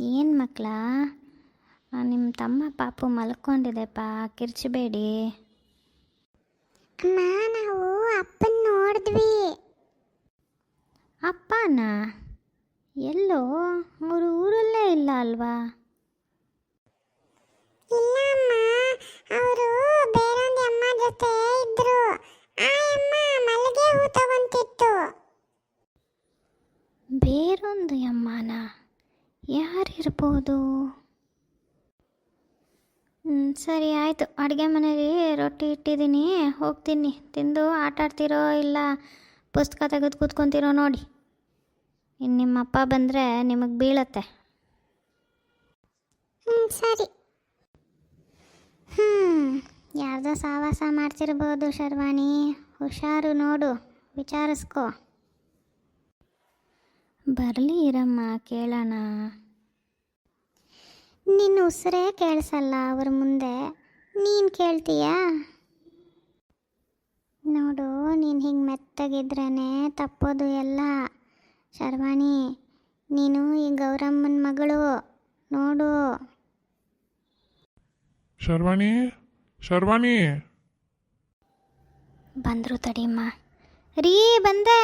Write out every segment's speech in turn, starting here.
ಏನು ಮಕ್ಕಳ, ನಿಮ್ಮ ತಮ್ಮ ಪಾಪು ಮಲ್ಕೊಂಡಿದೆಪ್ಪ, ಕಿರ್ಚಬೇಡಿ. ಅಮ್ಮ, ನಾವು ಅಪ್ಪನ ನೋಡಿದ್ವಿ. ಅಪ್ಪನ ಎಲ್ಲೋ? ಅವರು ಊರಲ್ಲೇ ಇಲ್ಲ ಅಲ್ವಾ? ಇಲ್ಲ ಅಮ್ಮ, ಅವರು ಬೇರೊಂದು ಅಮ್ಮ ಜೊತೆ ಇದ್ರು. ಆ ಅಮ್ಮ ಮಲ್ಲಿಗೆ ಹೂ ತಗೊಂತಿತ್ತು. ಬೇರೊಂದು ಯಮ್ಮನ? ಯಾರಿರ್ಬೋದು? ಸರಿ ಆಯಿತು, ಅಡುಗೆ ಮನೇಲಿ ರೊಟ್ಟಿ ಇಟ್ಟಿದ್ದೀನಿ, ಹೋಗ್ತೀನಿ. ತಿಂದು ಆಟ ಆಡ್ತಿರೋ ಇಲ್ಲ ಪುಸ್ತಕ ತೆಗೆದು ಕೂತ್ಕೊತಿರೋ ನೋಡಿ. ಇನ್ನು ನಿಮ್ಮಪ್ಪ ಬಂದರೆ ನಿಮಗೆ ಬೀಳತ್ತೆ. ಸರಿ. ಯಾರ್ದೋ ಸಾವಾಸ ಮಾಡ್ತಿರ್ಬೋದು ಶರ್ವಾಣಿ, ಹುಷಾರು ನೋಡು, ವಿಚಾರಿಸ್ಕೊ. ಬರಲಿ ಇರಮ್ಮ, ಕೇಳೋಣ. ನಿನ್ನ ಉಸಿರೇ ಕೇಳಿಸಲ್ಲ ಅವ್ರ ಮುಂದೆ, ನೀನು ಕೇಳ್ತೀಯಾ? ನೋಡು, ನೀನು ಹಿಂಗೆ ಮೆತ್ತಗಿದ್ರೇ ತಪ್ಪೋದು ಎಲ್ಲ. ಶರ್ವಾಣಿ, ನೀನು ಈ ಗೌರಮ್ಮನ ಮಗಳು, ನೋಡು. ಶರ್ವಾಣಿ, ಶರ್ವಾಣಿ ಬಂದರು ತಡಿಮ್ಮ. ರೀ, ಬಂದೆ.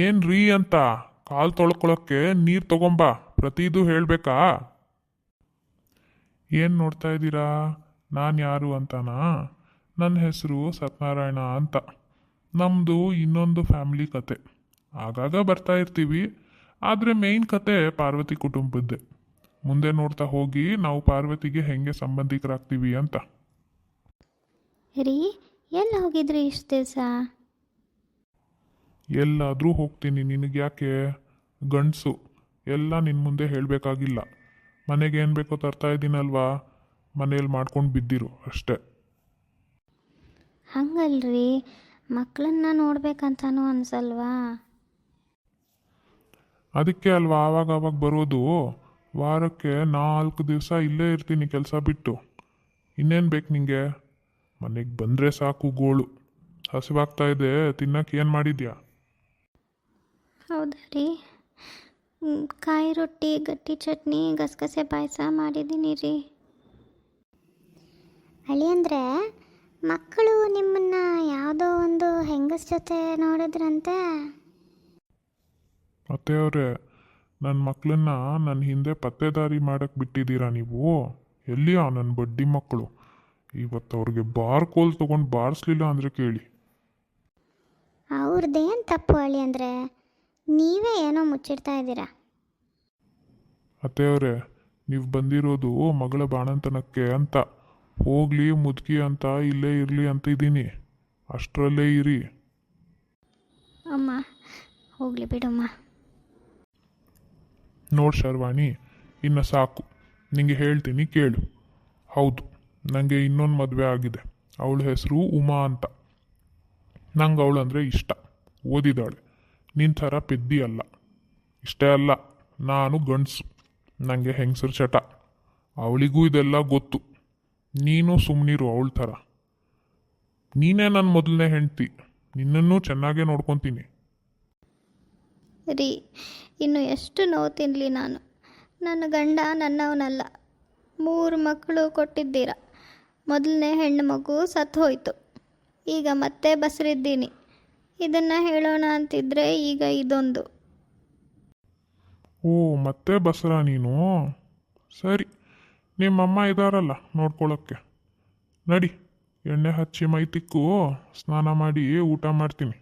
ಏನು ರೀ ಅಂತ? ಕಾಲು ತೊಳ್ಕೊಳಕ್ಕೆ ನೀರು ತಗೊಂಬ, ಪ್ರತಿದು ಹೇಳಬೇಕಾ? ಏನು ನೋಡ್ತಾ ಇದ್ದೀರಾ? ನಾನು ಯಾರು ಅಂತನಾ? ನನ್ನ ಹೆಸರು ಸತ್ಯನಾರಾಯಣ ಅಂತ. ನಮ್ಮದು ಇನ್ನೊಂದು ಫ್ಯಾಮಿಲಿ ಕತೆ. ಆಗಾಗ ಬರ್ತಾ ಇರ್ತೀವಿ, ಆದರೆ ಮೇಯ್ನ್ ಕತೆ ಪಾರ್ವತಿ ಕುಟುಂಬದ್ದೇ. ಮುಂದೆ ನೋಡ್ತಾ ಹೋಗಿ ನಾವು ಪಾರ್ವತಿಗೆ ಹೆಂಗೆ ಸಂಬಂಧಿಕರಾಗ್ತೀವಿ ಅಂತ. ರೀ, ಎಲ್ಲಿ ಹೋಗಿದ್ರಿ ಇಷ್ಟು ದಿವಸ? ಎಲ್ಲಾದರೂ ಹೋಗ್ತೀನಿ, ನಿನಗೆ ಯಾಕೆ? ಗಂಡಸು ಎಲ್ಲ ನಿನ್ನ ಮುಂದೆ ಹೇಳಬೇಕಾಗಿಲ್ಲ. ಮನೆಗೆ ಏನು ಬೇಕೋ ತರ್ತಾ ಇದ್ದೀನಲ್ವಾ, ಮನೇಲಿ ಮಾಡ್ಕೊಂಡು ಬಿದ್ದಿರು ಅಷ್ಟೇ. ಹಂಗಲ್ರಿ, ಮಕ್ಕಳನ್ನ ನೋಡ್ಬೇಕಂತನೂ ಅನ್ಸಲ್ವಾ? ಅದಕ್ಕೆ ಅಲ್ವಾ ಆವಾಗ ಬರೋದು. ವಾರಕ್ಕೆ 4 ದಿವಸ ಇಲ್ಲೇ ಇರ್ತೀನಿ ಕೆಲಸ ಬಿಟ್ಟು. ಇನ್ನೇನು ಬೇಕು ನಿಂಗೆ? ಮನೆಗೆ ಬಂದರೆ ಸಾಕು ಗೋಳು. ಹಸಿವಾಗ್ತಾ ಇದೆ, ತಿನ್ನಕ್ಕೆ ಏನು ಮಾಡಿದ್ಯಾ? ಹೌದಾ ರೀ, ಕಾಯಿ ರೊಟ್ಟಿ, ಗಟ್ಟಿ ಚಟ್ನಿ, ಗಸಗಸೆ ಪಾಯಸ ಮಾಡಿದ್ದೀನಿ ರೀ. ಅಳಿಯಂದ್ರೆ, ಮಕ್ಕಳು ನಿಮ್ಮನ್ನ ಯಾವುದೋ ಒಂದು ಹೆಂಗಸ್ ಜೊತೆ ನೋಡಿದ್ರಂತೆ. ಅತ್ತೆಯವರೇ, ನನ್ನ ಮಕ್ಕಳನ್ನ ನನ್ನ ಹಿಂದೆ ಪತ್ತೆದಾರಿ ಮಾಡಕ್ಕೆ ಬಿಟ್ಟಿದ್ದೀರಾ ನೀವು? ಎಲ್ಲಿಯಾ ನನ್ನ ಬಡ್ಡಿ ಮಕ್ಕಳು? ಇವತ್ತು ಅವ್ರಿಗೆ ಬಾರ್ಕೋಲ್ ತೊಗೊಂಡು ಬಾರಿಸ್ಲಿಲ್ಲ ಅಂದರೆ ಕೇಳಿ. ಅವ್ರದ್ದೇನು ತಪ್ಪು ಅಳಿಯಂದ್ರೆ, ನೀವೇ ಏನೋ ಮುಚ್ಚಿಡ್ತಾ ಇದ್ದೀರಾ. ಅತ್ತೆಯವರೇ, ನೀವು ಬಂದಿರೋದು ಮಗಳ ಬಾಣಂತನಕ್ಕೆ ಅಂತ. ಹೋಗ್ಲಿ ಮುದುಕಿ ಅಂತ ಇಲ್ಲೇ ಇರಲಿ ಅಂತ ಇದ್ದೀನಿ, ಅಷ್ಟರಲ್ಲೇ ಇರಿ. ಅಮ್ಮ, ಹೋಗಲಿ ಬಿಡಮ್ಮ. ನೋಡು ಶರ್ವಾಣಿ, ಇನ್ನು ಸಾಕು. ನಿಂಗೆ ಹೇಳ್ತೀನಿ ಕೇಳು. ಹೌದು, ನನಗೆ ಇನ್ನೊಂದು ಮದುವೆ ಆಗಿದೆ. ಅವಳ ಹೆಸರು ಉಮಾ ಅಂತ. ನಂಗೆ ಅವಳಂದರೆ ಇಷ್ಟ. ಓದಿದಾಳೆ, ನಿನ್ನ ಥರ ಪೆದ್ದಿ ಅಲ್ಲ. ಇಷ್ಟೇ ಅಲ್ಲ, ನಾನು ಗಂಡಸು, ನನಗೆ ಹೆಂಗಸರು ಚಟ. ಅವಳಿಗೂ ಇದೆಲ್ಲ ಗೊತ್ತು. ನೀನು ಸುಮ್ಮನಿರು ಅವಳ ಥರ. ನೀನೇ ನನ್ನ ಮೊದಲನೇ ಹೆಂಡ್ತಿ, ನಿನ್ನನ್ನೂ ಚೆನ್ನಾಗೇ ನೋಡ್ಕೊತೀನಿ. ರೀ, ಇನ್ನು ಎಷ್ಟು ನೋವು ತಿನ್ನಲಿ ನಾನು? ನನ್ನ ಗಂಡ ನನ್ನವನಲ್ಲ. 3 ಮಕ್ಕಳು ಕೊಟ್ಟಿದ್ದೀರ. ಮೊದಲನೇ ಹೆಣ್ಣು ಮಗು ಸತ್ತು ಹೋಯಿತು, ಈಗ ಮತ್ತೆ ಬಸರಿದ್ದೀನಿ. ಇದನ್ನು ಹೇಳೋಣ ಅಂತಿದ್ರೆ ಈಗ ಇದೊಂದು. ಓ, ಮತ್ತೆ ಬಸರಾ ನೀನು? ಸರಿ, ನಿಮ್ಮಮ್ಮ ಇದ್ದಾರಲ್ಲ ನೋಡ್ಕೊಳ್ಳೋಕ್ಕೆ. ನಡಿ, ಎಣ್ಣೆ ಹಚ್ಚಿ ಮೈ ತಿಕ್ಕು, ಸ್ನಾನ ಮಾಡಿ ಊಟ ಮಾಡ್ತೀನಿ.